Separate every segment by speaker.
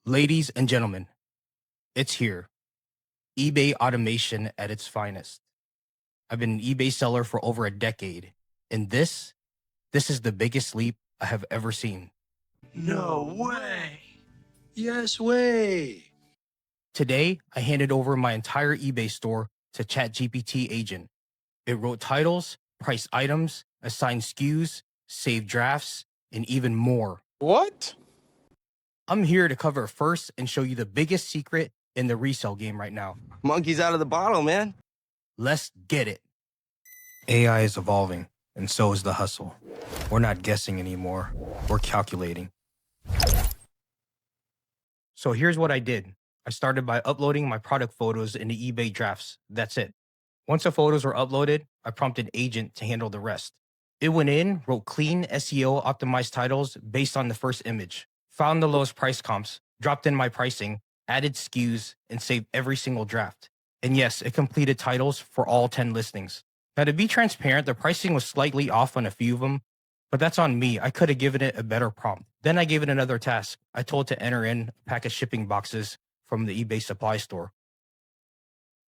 Speaker 1: Ladies and gentlemen, it's here. eBay automation at its finest. I've been an eBay seller for over a decade, and this is the biggest leap I have ever seen.
Speaker 2: No way. Yes way.
Speaker 1: Today, I handed over my entire eBay store to ChatGPT Agent. It wrote titles, priced items, assigned SKUs, saved drafts, and even more.
Speaker 2: What?
Speaker 1: I'm here to cover it first and show you the biggest secret in the resale game right now.
Speaker 3: Monkey's out of the bottle, man.
Speaker 1: Let's get it. AI is evolving, and so is the hustle. We're not guessing anymore. We're calculating. So here's what I did. I started by uploading my product photos into eBay drafts. That's it. Once the photos were uploaded, I prompted Agent to handle the rest. It went in, wrote clean SEO optimized titles based on the first image, found the lowest price comps, dropped in my pricing, added SKUs, and saved every single draft. And yes, it completed titles for all 10 listings. Now, to be transparent, the pricing was slightly off on a few of them, but that's on me. I could have given it a better prompt. Then I gave it another task. I told it to enter in a pack of shipping boxes from the eBay supply store.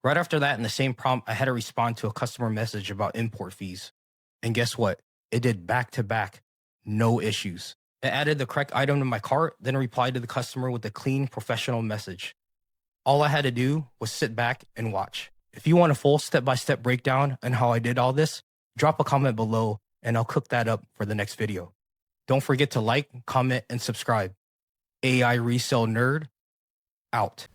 Speaker 1: Right after that, in the same prompt, I had to respond to a customer message about import fees. And guess what? It did back to back, no issues. I added the correct item to my cart, then replied to the customer with a clean, professional message. All I had to do was sit back and watch. If you want a full step-by-step breakdown on how I did all this, drop a comment below and I'll cook that up for the next video. Don't forget to like, comment, and subscribe. AI Resale Nerd, out.